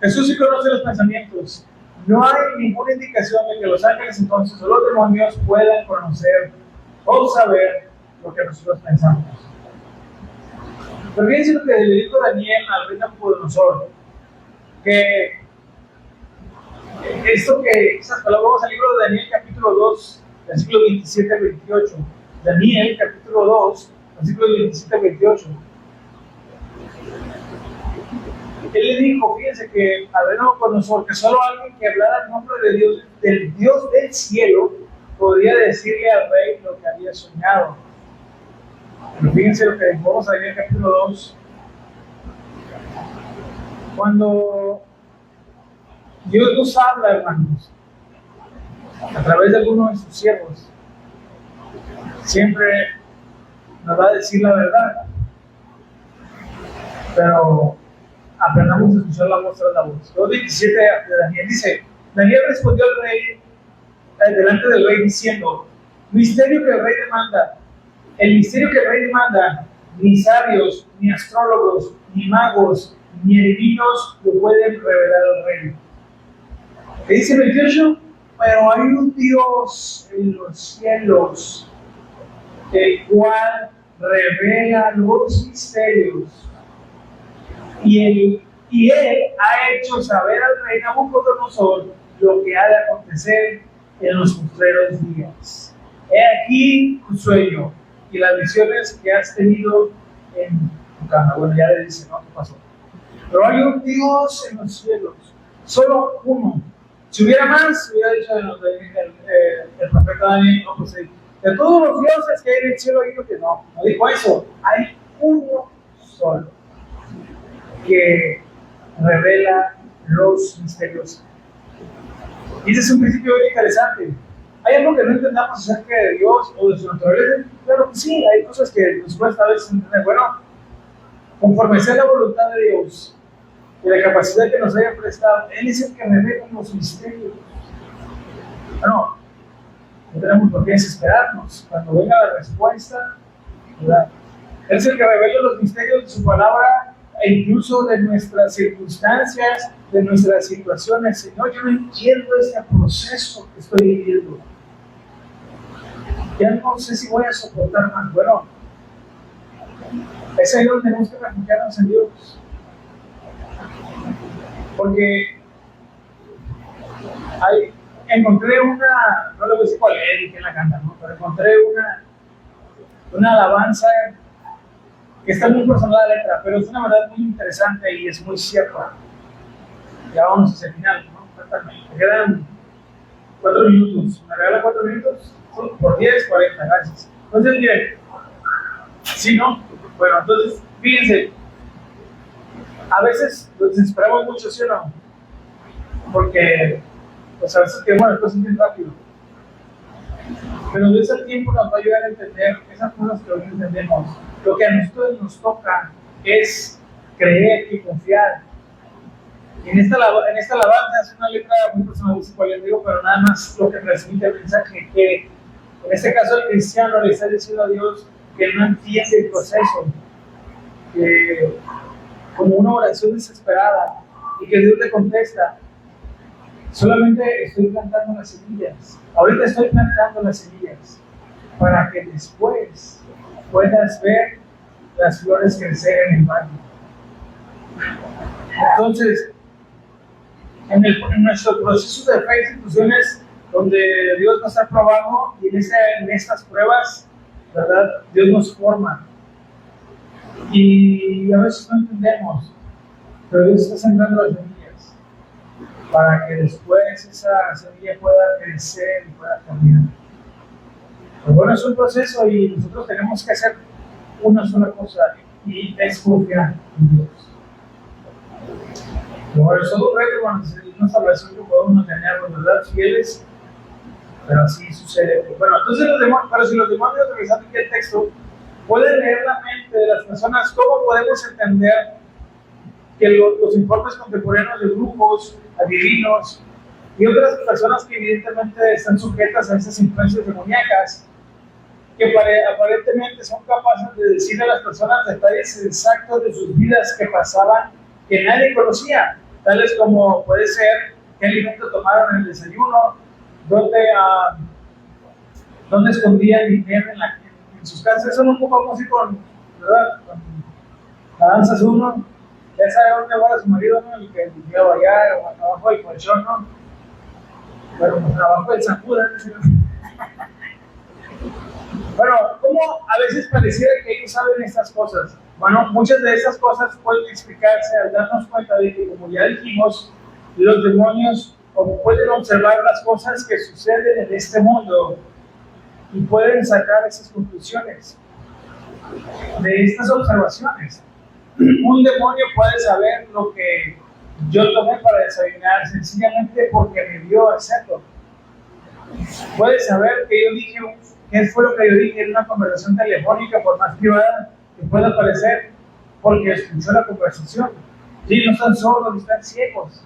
Jesús sí conoce los pensamientos. No hay ninguna indicación de que los ángeles entonces o los demonios puedan conocer o saber lo que nosotros pensamos. Pero fíjense lo que le dijo Daniel al rey Nabucodonosor, que esas palabras, vamos al libro de Daniel capítulo 2, versículos 27 al 28. Daniel capítulo 2, versículos 27 al 28. Él le dijo, fíjense que al rey Nabucodonosor, que solo alguien que hablara el nombre de Dios, del Dios del cielo, podría decirle al rey lo que había soñado. Pero fíjense lo que dijo, vamos a ver en el capítulo 2. Cuando Dios nos habla, hermanos, a través de alguno de sus siervos, siempre nos va a decir la verdad. Pero aprendamos a escuchar la voz tras la voz. 2:27 de Daniel dice: Daniel respondió al rey, delante del rey, diciendo: misterio que el rey demanda. El misterio que el rey demanda, ni sabios, ni astrólogos, ni magos, ni adivinos lo pueden revelar al rey. ¿Qué dice el 28? Pero hay un Dios en los cielos, el cual revela los misterios. Y él ha hecho saber al rey Nabucodonosor lo que ha de acontecer en los postreros días. He aquí tu sueño y las visiones que has tenido en tu cama. Bueno, ya le dice, ¿no? ¿Qué pasó? Pero hay un Dios en los cielos, solo uno. Si hubiera más, hubiera dicho el profeta Daniel, no, pues, de todos los dioses que hay en el cielo, dijo que no dijo eso. Hay uno solo que revela los misterios. Y ese es un principio muy interesante. ¿Hay algo que no entendamos acerca de Dios o de su naturaleza? Claro que sí, hay cosas que nos cuesta a veces entender. Bueno, conforme sea la voluntad de Dios y la capacidad que nos haya prestado, Él es el que revela los misterios. Bueno, no tenemos por qué desesperarnos. Cuando venga la respuesta, ¿verdad? Él es el que revela los misterios de su palabra e incluso de nuestras circunstancias, de nuestras situaciones. Señor, yo no entiendo este proceso que estoy viviendo. Ya no sé si voy a soportar más. Bueno, es ahí donde tenemos que refugiarnos en Dios. Porque encontré una, no le voy a decir cuál es y quién la canta, ¿no? Pero encontré una alabanza que está muy personal la letra, pero es una verdad muy interesante y es muy cierta. Ya vamos hacia el final, ¿no? Me quedan 4 minutos. ¿Me regala 4 minutos? Por 10, 40, gracias. Entonces, miren, ¿sí, no? Bueno, entonces, fíjense, a veces nos desesperamos mucho, ¿sí o no? Porque, pues a veces queremos las cosas bien rápido. Pero de ese tiempo nos va a ayudar a entender esas cosas que hoy no entendemos. Lo que a nosotros nos toca es creer y confiar. En esta alabanza es una letra muy personal, pero nada más lo que transmite el mensaje, que en este caso el cristiano le está diciendo a Dios que no entiende el proceso, que como una oración desesperada y que Dios le contesta. Solamente estoy plantando las semillas. Ahorita estoy plantando las semillas para que después puedas ver las flores crecer en el valle. Entonces, en nuestro proceso de fe y instituciones, donde Dios nos ha probado y en estas pruebas, ¿verdad? Dios nos forma. Y a veces no entendemos, pero Dios está sembrando las semillas. para que después esa semilla pueda crecer y pueda cambiar. Pues bueno, es un proceso y nosotros tenemos que hacer una sola cosa y es confiar en Dios. Bueno, es todo un reto cuando nos hablación que podemos tener, ¿verdad? Fieles, pero así sucede. Bueno, entonces pero si los demonios, regresando aquí al texto, pueden leer la mente de las personas, ¿cómo podemos entender que los informes contemporáneos de grupos adivinos y otras personas que evidentemente están sujetas a esas influencias demoníacas, que aparentemente son capaces de decir a las personas detalles exactos de sus vidas que pasaban, que nadie conocía, tales como puede ser qué alimento tomaron en el desayuno, dónde escondían dinero en sus casas? Eso un poco así ¿verdad? Con la danza es uno, ya sabe dónde va su marido, ¿no? El que lleva allá, o abajo del colchón, ¿no? Pero pues abajo del zacuda, ¿no? Bueno, ¿cómo a veces pareciera que ellos saben estas cosas? Bueno, muchas de estas cosas pueden explicarse al darnos cuenta de que, como ya dijimos, los demonios pueden observar las cosas que suceden en este mundo y pueden sacar esas conclusiones de estas observaciones. Un demonio puede saber lo que yo tomé para desayunar sencillamente porque me vio hacerlo. Puede saber que yo dije, qué fue lo que yo dije en una conversación telefónica, por más privada que pueda parecer, porque escuchó la conversación. Sí, no están sordos ni están ciegos.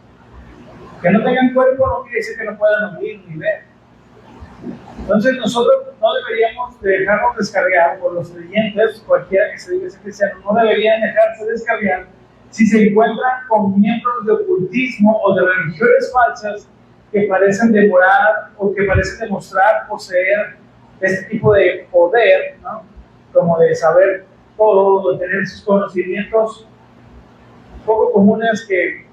Que no tengan cuerpo no quiere decir que no puedan oír ni ver. Entonces nosotros no deberíamos dejarnos descargar por los creyentes, cualquiera que se diga cristiano, no deberían dejarse descargar si se encuentran con miembros de ocultismo o de religiones falsas que parecen demorar o que parecen demostrar poseer este tipo de poder, ¿no? Como de saber todo, de tener sus conocimientos poco comunes que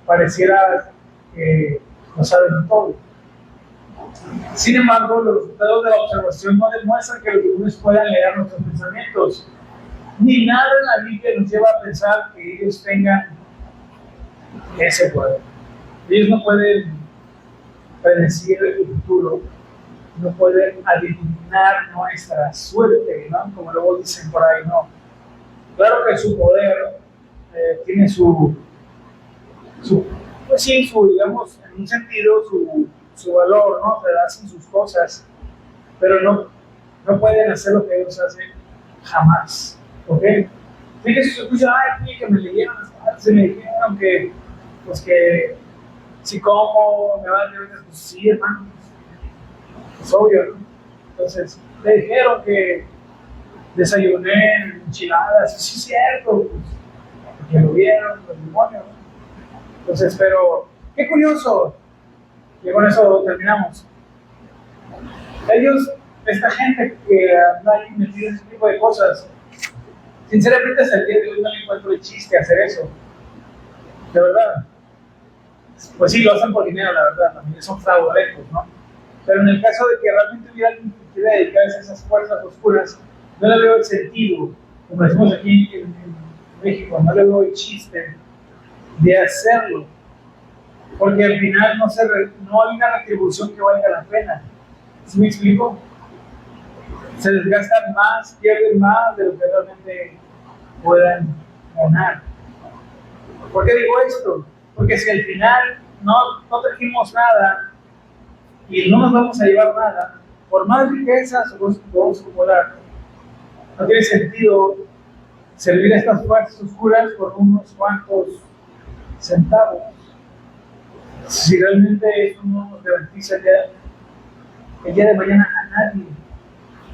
pareciera que no saben todo. Sin embargo, los resultados de la observación no demuestran que los demonios puedan leer nuestros pensamientos, ni nada en la Biblia nos lleva a pensar que ellos tengan ese poder. Ellos no pueden predecir el futuro, no pueden adivinar nuestra suerte, ¿no? Como luego dicen por ahí, no. Claro que su poder tiene pues sí, digamos, en un sentido, su valor, ¿no? Se hacen sus cosas, pero no pueden hacer lo que ellos hacen jamás, ¿ok? Fíjense, se escucha, ay, que me leyeron las cosas, se me dijeron que, pues que, si como, me van a decir, pues sí, hermano, es obvio, ¿no? Entonces, le dijeron que desayuné enchiladas, sí, es cierto, pues, que lo vieron, los demonios, ¿no? Entonces, pero, qué curioso, y con eso terminamos. Ellos, esta gente que anda ahí metida en ese tipo de cosas, sinceramente hasta el día de hoy no le encuentro el chiste a hacer eso. De verdad. Pues sí, lo hacen por dinero, la verdad, también son fraudulentos, ¿no? Pero en el caso de que realmente hubiera alguien que quiera dedicarse a esas fuerzas oscuras, no le veo el sentido, como decimos aquí en México, no le veo el chiste de hacerlo. Porque al final no hay una retribución que valga la pena. ¿Sí me explico? Se desgastan más, pierden más de lo que realmente puedan ganar. ¿Por qué digo esto? Porque si al final no trajimos nada y no nos vamos a llevar nada, por más riquezas o cosas que podamos acumular, no tiene sentido servir a estas fuerzas oscuras por unos cuantos centavos. Si realmente eso no nos garantiza el día de mañana a nadie,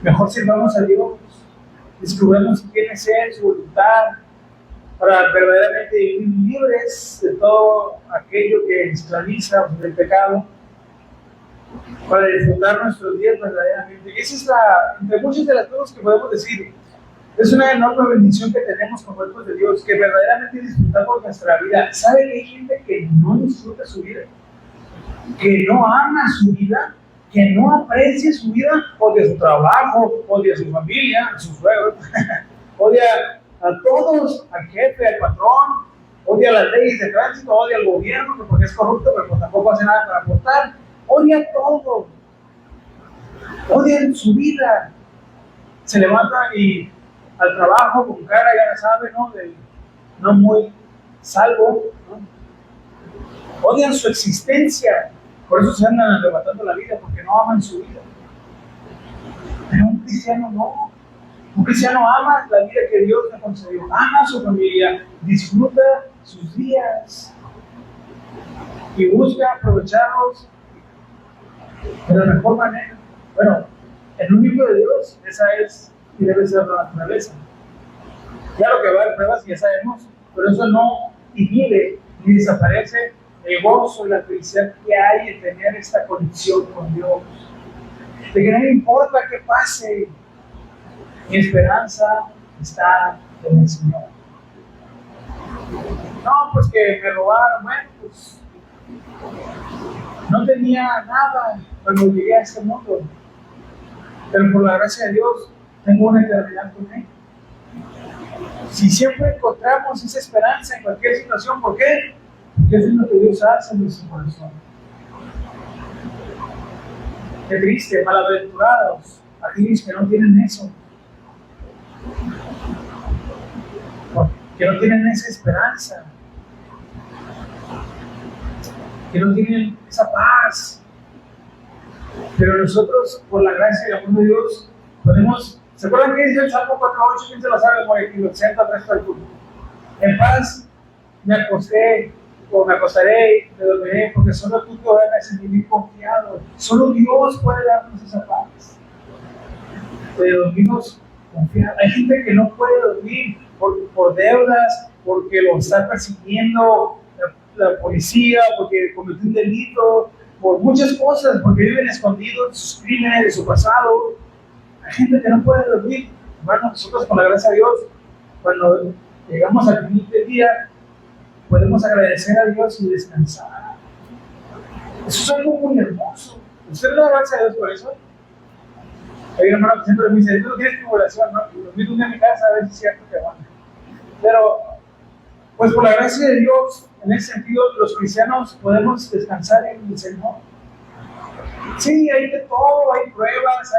mejor sirvamos a Dios, descubramos quién es Él, su voluntad, para verdaderamente vivir libres de todo aquello que esclaviza del pecado, para disfrutar nuestros días verdaderamente. Esa es entre muchas de las cosas que podemos decir, es una enorme bendición que tenemos como hijos de Dios, que verdaderamente disfrutamos nuestra vida. ¿Sabe que hay gente que no disfruta su vida? Que no ama su vida, que no aprecia su vida, odia su trabajo, odia su familia, a sus suegros, odia a todos, al jefe, al patrón, odia las leyes de tránsito, odia al gobierno porque es corrupto, pero pues tampoco hace nada para aportar, odia todo, odia su vida, se levanta y al trabajo con cara, ya la sabe, ¿no? No muy salvo, ¿no? Odian su existencia, por eso se andan arrebatando la vida, porque no aman su vida. Pero un cristiano no. Un cristiano ama la vida que Dios le concedió, ama a su familia, disfruta sus días y busca aprovecharlos de la mejor manera. Bueno, el único de Dios, esa es y debe ser la naturaleza. Claro que va a haber pruebas, ya sabemos, pero eso no inhibe ni desaparece el gozo y la felicidad que hay en tener esta conexión con Dios. De que no me importa qué pase, mi esperanza está en el Señor. No, pues que me robaron, bueno, pues no tenía nada cuando llegué a este mundo, pero por la gracia de Dios tengo una eternidad con Él. Si siempre encontramos esa esperanza en cualquier situación, ¿por qué? Porque es lo que Dios hace en nuestro corazón. Qué triste, malaventurados aquellos que no tienen eso, que no tienen esa esperanza, que no tienen esa paz. Pero nosotros, por la gracia y el amor de Dios, podemos. ¿Se acuerdan que dice el Salmo 4:8? ¿Quién se lo sabe? Lo 80 al resto del culto. En paz me acosté, o me acostaré, me dormiré, porque solo tú te vas a vivir confiado. Solo Dios puede darnos esa paz. De dormirnos confiados. Hay gente que no puede dormir por deudas, porque lo está persiguiendo la policía, porque cometió un delito, por muchas cosas, porque viven escondidos de sus crímenes, de su pasado. Hay gente que no puede dormir. Bueno, nosotros con la gracia de Dios, cuando llegamos al fin del día, podemos agradecer a Dios y descansar. Eso es algo muy hermoso. ¿Usted le da gracias a Dios por eso? Hay un hermano que siempre me dice, tú no tienes tribulación, ¿no? Y los invito un día a mi casa a ver si es cierto que van. Pero, pues por la gracia de Dios, en ese sentido, los cristianos podemos descansar en el Señor. Sí, hay de todo, hay pruebas,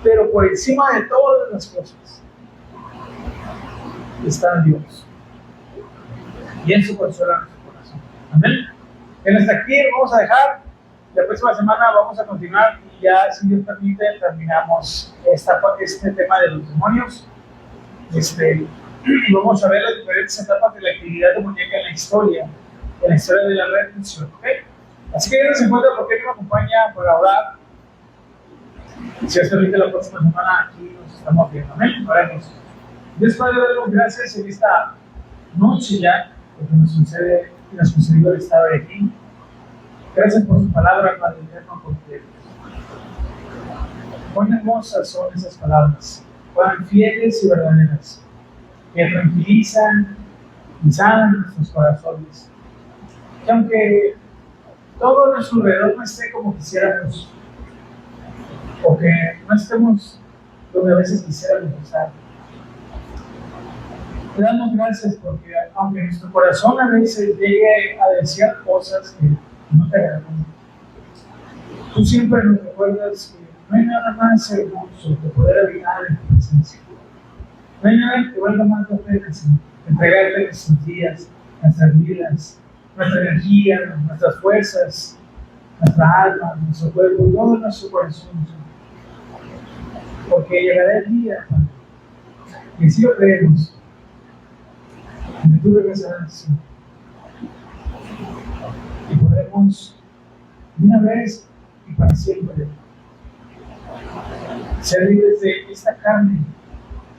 pero por encima de todas las cosas está Dios. Y en su consuela nuestro corazón. Amén. Hasta aquí vamos a dejar. La próxima semana vamos a continuar y ya, si Dios permite, terminamos este tema de los demonios. Vamos a ver las diferentes etapas de la actividad demoníaca en la historia de la redención. ¿Okay? Así que ya se encuentra por qué me acompaña para orar. Si Dios permite, la próxima semana aquí nos estamos viendo. Amén. Oremos. Dios Padre, damos gracias en esta noche ya, porque nos concedió el estado de aquí. Gracias por su palabra, Padre eterno, porque cuán hermosas son esas palabras, cuán fieles y verdaderas, que tranquilizan y sanan nuestros corazones. Que aunque todo nuestro alrededor no esté como quisiéramos, o que no estemos donde a veces quisiéramos estar, te damos gracias porque aunque nuestro corazón a veces llegue a desear cosas que no te agradan, tú siempre nos recuerdas que no hay nada más hermoso que poder habitar en tu presencia. No hay nada que valga más la pena entregarte nuestros días, nuestras vidas, nuestra energía, nuestras fuerzas, nuestra alma, nuestro cuerpo, todo nuestro corazón. Porque llegará el día, y si lo creemos, que tú regresarás y podremos de una vez y para siempre ser libres de esta carne